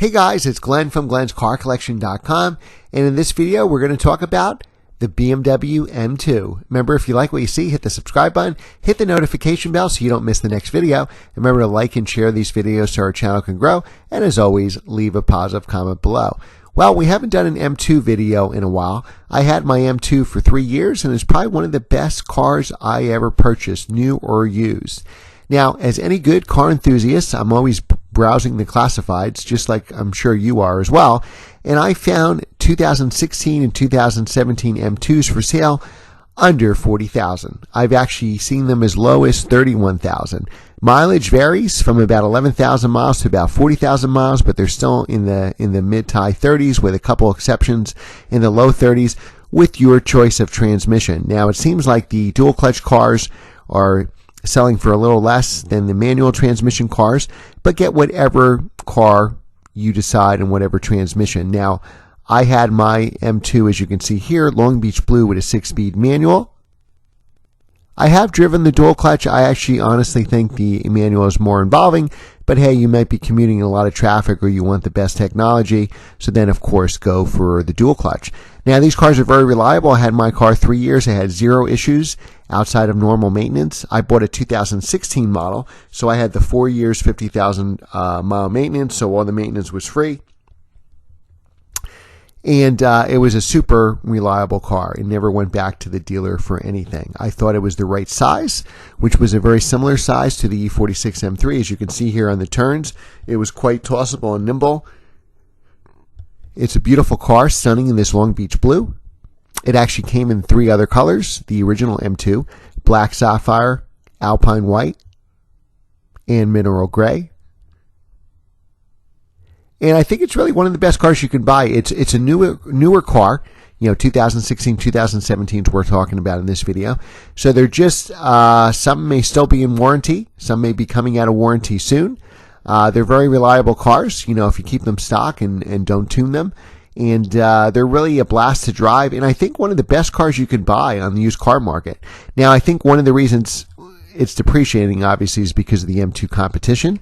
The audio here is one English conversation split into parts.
Hey guys, it's Glenn from glenscarcollection.com, and in this video we're going to talk about the BMW M2. Remember, if you like what you see, hit the subscribe button, hit the notification bell so you don't miss the next video. Remember to like and share these videos so our channel can grow, and as always, leave a positive comment below. Well, we haven't done an M2 video in a while. I had my M2 for 3 years, and it's probably one of the best cars I ever purchased, new or used. Now, as any good car enthusiast, I'm always browsing the classifieds, just like I'm sure you are as well, and I found 2016 and 2017 M2s for sale under $40,000. I've actually seen them as low as $31,000. Mileage varies from about 11,000 miles to about 40,000 miles, but they're still in the mid to high 30s, with a couple exceptions in the low 30s, with your choice of transmission. Now, it seems like the dual clutch cars are selling for a little less than the manual transmission cars, but get whatever car you decide and whatever transmission. Now, I had my M2, as you can see here, Long Beach Blue with a 6-speed manual. I have driven the dual clutch. I actually honestly think the manual is more involving, but hey, you might be commuting in a lot of traffic or you want the best technology, so then of course go for the dual clutch. Now, these cars are very reliable. I had my car 3 years. I had 0 issues outside of normal maintenance. I bought a 2016 model, so I had the 4 years, 50,000 mile maintenance, so all the maintenance was free. And it was a super reliable car. It never went back to the dealer for anything. I thought it was the right size, which was a very similar size to the E46 M3. As you can see here on the turns, it was quite tossable and nimble. It's a beautiful car, stunning in this Long Beach Blue. It actually came in 3 other colors: the original M2, Black Sapphire, Alpine White, and Mineral Gray. And I think it's really one of the best cars you can buy. It's a newer car. You know, 2016, 2017 is we're talking about in this video. So they're just, some may still be in warranty. Some may be coming out of warranty soon. They're very reliable cars, you know, if you keep them stock and don't tune them. And they're really a blast to drive. And I think one of the best cars you can buy on the used car market. Now, I think one of the reasons it's depreciating, obviously, is because of the M2 competition.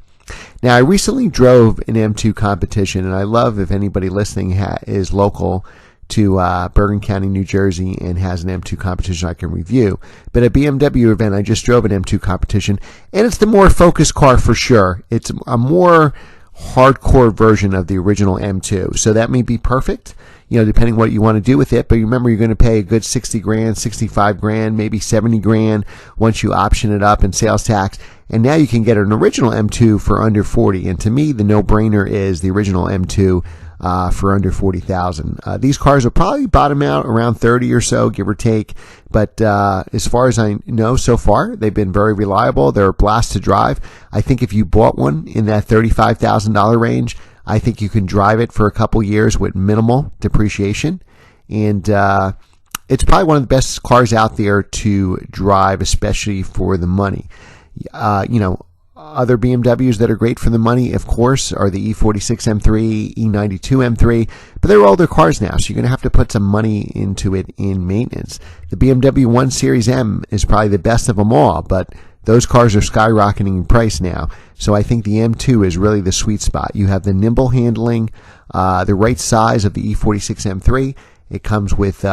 Now, I recently drove an M2 competition, and I love if anybody listening is local to Bergen County, New Jersey, and has an M2 competition I can review. But at BMW event, I just drove an M2 competition, and it's the more focused car for sure. It's a more hardcore version of the original M2, so that may be perfect, you know, depending what you want to do with it. But remember, you're going to pay a good 60 grand, 65 grand, maybe 70 grand once you option it up in sales tax. And now you can get an original M2 for under 40. And to me, the no-brainer is the original M2 for under 40,000. These cars will probably bottom out around 30 or so, give or take. But as far as I know so far, they've been very reliable. They're a blast to drive. I think if you bought one in that $35,000 range, I think you can drive it for a couple years with minimal depreciation. And it's probably one of the best cars out there to drive, especially for the money. You know, other BMWs that are great for the money, of course, are the E46 M3, E92 M3, but they're older cars now, so you're going to have to put some money into it in maintenance. The BMW 1 Series M is probably the best of them all, but those cars are skyrocketing in price now. So I think the M2 is really the sweet spot. You have the nimble handling, the right size of the E46 M3. It comes with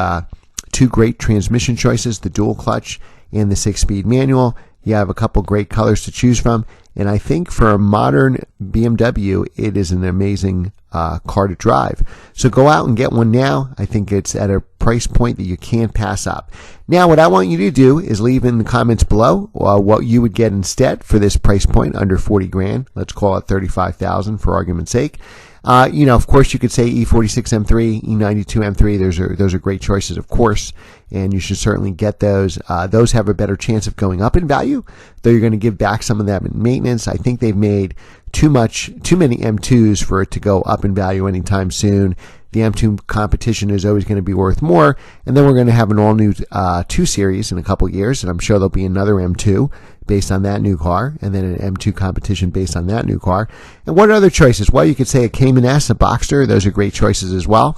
2 great transmission choices, the dual clutch and the 6-speed manual. You have a couple great colors to choose from, and I think for a modern BMW, it is an amazing car to drive. So go out and get one now. I think it's at a price point that you can't pass up. Now, what I want you to do is leave in the comments below what you would get instead for this price point under 40 grand. Let's call it 35,000 for argument's sake. You know, of course, you could say E46 M3, E92 M3. Those are great choices, of course, and you should certainly get those. Those have a better chance of going up in value, though you're going to give back some of that in maintenance. I think they've made too many M2s for it to go up in value anytime soon. The M2 competition is always going to be worth more, and then we're going to have an all-new 2 Series in a couple years, and I'm sure there'll be another M2 based on that new car, and then an M2 competition based on that new car. And what other choices? Well, you could say a Cayman S, a Boxster. Those are great choices as well.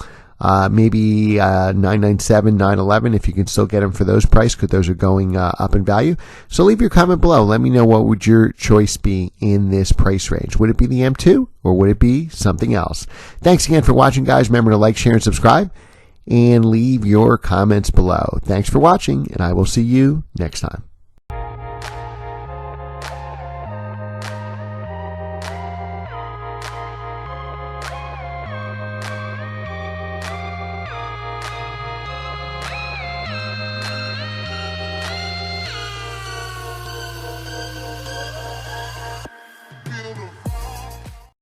maybe 997, 911 if you can still get them for those price, because those are going up in value. So leave your comment below. Let me know, what would your choice be in this price range? Would it be the M2 or would it be something else? Thanks again for watching, guys. Remember to like, share, and subscribe, and leave your comments below. Thanks for watching, and I will see you next time.